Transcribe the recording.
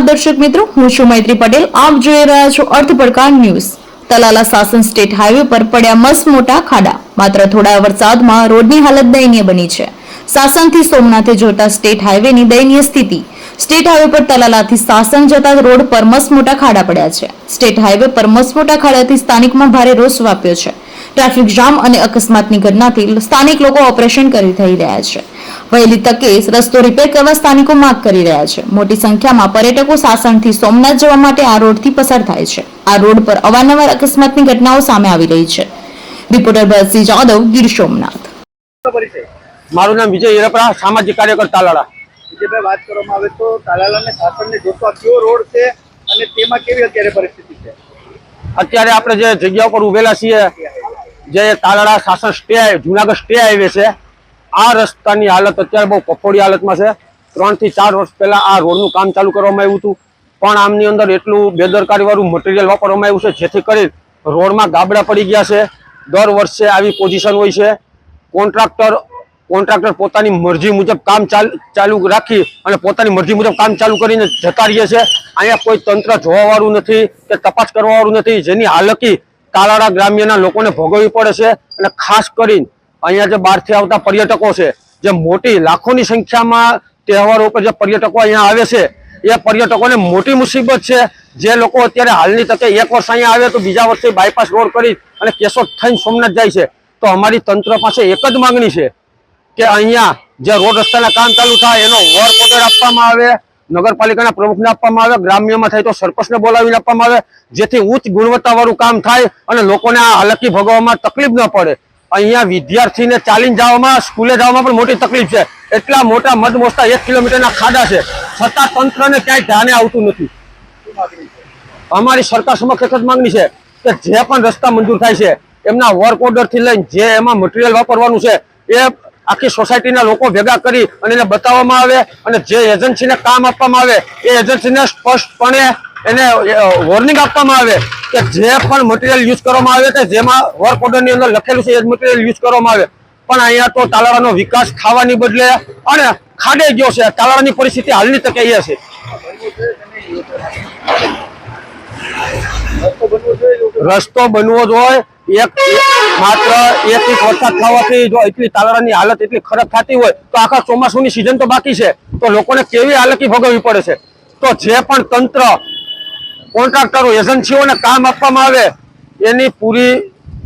દર્શક મિત્રો, હું છું મૈત્રી પટેલ. આપ જોઈ રહ્યા છો અર્થ પડકાર news. Talala Sasan state highway પર પડ્યા મસ્ત મોટા ખાડા. માત્ર થોડા વરસાદમાં રોડની હાલત દયનીય બની છે. સાસણથી સોમનાથે જોતા સ્ટેટ હાઈવેની દયનીય સ્થિતિ. સ્ટેટ હાઈવે પર તલાલાથી સાસણ જતા રોડ પર મસ્ત મોટા ખાડા પડ્યા છે. સ્ટેટ હાઈવે પર મસ્ત મોટા ખાડાથી સ્થાનિકમાં ભારે રોષ વ્યાપ્યો છે. ટ્રાફિક જામ અને અકસ્માતની ઘટનાથી સ્થાનિક લોકો ઓપરેશન કરી થઈ રહ્યા છે. વહેલી તકે રસ્તો રિપેર કરવા સ્થાનિકો માંગ કરી રહ્યા છે. મોટી સંખ્યામાં પર્યટકો સાસણથી સોમનાથ જવા માટે આ રોડથી પસાર થાય છે. આ રોડ પર અવારનવાર અકસ્માતની ઘટનાઓ સામે આવી રહી છે. રિપોર્ટર ભરતસિંહ જાદવ, ગીર સોમનાથ. મારું નામ વિજય હિરપરા, સામાજિક કાર્યકર તાલાળા. વિજયભાઈ, વાત કરવામાં આવે તો તાલાળા અને સાસણને જોડતો કયો રોડ છે અને તેમાં કેવી અત્યારે પરિસ્થિતિ છે? અત્યારે આપણે જે જગ્યા ઉપર ઉભેલા છીએ, જે Talala Sasan stay Junagadh stay highway છે, આ રસ્તાની હાલત અત્યારે બહુ કફોડી હાલતમાં છે. 3 થી 4 વર્ષ પહેલા આ રોડનું કામ ચાલુ કરવામાં આવ્યું હતું, પણ આમની અંદર એટલું બેદરકારી વાળું મટીરિયલ વાપરવામાં આવ્યું છે, જેથી કરી રોડમાં ગાબડા પડી ગયા છે. દર વર્ષે આવી પોઝિશન હોય છે. કોન્ટ્રાક્ટર પોતાની મરજી મુજબ કામ ચાલુ રાખી અને પોતાની મરજી મુજબ કામ ચાલુ કરીને જતા રહીએ છે. અહીંયા કોઈ તંત્ર જોવાવાળું નથી કે તપાસ કરવાવાળું નથી, જેની હાલકી તાલાળા ગ્રામ્યના લોકોને ભોગવવી પડે છે. અને ખાસ કરીને અહીંયા જે બહારથી આવતા પર્યટકો છે, જે મોટી લાખોની સંખ્યામાં તહેવારો ઉપર જે પર્યટકો અહીંયા આવે છે, એ પર્યટકોને મોટી મુસીબત છે. જે લોકો અત્યારે હાલની તકે એક વર્ષ અહીંયા આવે તો બીજા વર્ષે બાયપાસ રોડ કરી અને કેશોદ થઈને સોમનાથ જાય છે. તો અમારી તંત્ર પાસે એક જ માંગણી છે કે અહીંયા જે રોડ રસ્તાના કામ ચાલુ થાય એનો વર્ક ઓર્ડર આપવામાં આવે, નગરપાલિકાના પ્રમુખને આપવામાં આવે, ગ્રામ્યમાં થાય તો સરપંચને બોલાવીને આપવામાં આવે, જેથી ઉચ્ચ ગુણવત્તાવાળું કામ થાય અને લોકોને આ હાલકી ભોગવવામાં તકલીફ ન પડે. અહીંયા વિદ્યાર્થીને ચાલીને જવામાં, સ્કૂલે જવામાં પણ મોટી તકલીફ છે. એટલા મોટા મધમોસ્તા 1 કિલોમીટરના ખાડા છે, છતાં તંત્રને ક્યાંય ધ્યાને આવતું નથી. અમારી સરકાર સમક્ષ એક જ માંગણી છે કે જે પણ રસ્તા મંજૂર થાય છે એમના વર્ક ઓર્ડરથી લઈને જે એમાં મટીરિયલ વાપરવાનું છે એ આખી સોસાયટીના લોકો ભેગા કરી અને એને બતાવવામાં આવે, અને જે એજન્સીને કામ આપવામાં આવે એ એજન્સીને સ્પષ્ટપણે એને વોર્નિંગ આપવામાં આવે કે જે પણ મટીરિયલ યુઝ કરવામાં આવે તે જેમાં વર્ક ઓર્ડરની અંદર લખેલું છે એ જ મટીરિયલ યુઝ કરવામાં આવે. પણ અહીંયા તો તાલાળાનો વિકાસ થવાની બદલે અને ખાડે ગયો છે. તાલાળાની પરિસ્થિતિ હાલની તકે એ છે. રસ્તો બનવો જોઈએ. માત્ર 1 ઇંચ વરસાદ થવાથી જો એટલી તાલાળાની હાલત એટલી ખરાબ થતી હોય તો આખા ચોમાસુની સિઝન તો બાકી છે, તો લોકોને કેવી હાલકી ભોગવવી પડે છે. તો જે પણ તંત્ર, કોન્ટ્રાક્ટરો, એજન્સીઓને કામ આપવામાં આવે એની પૂરી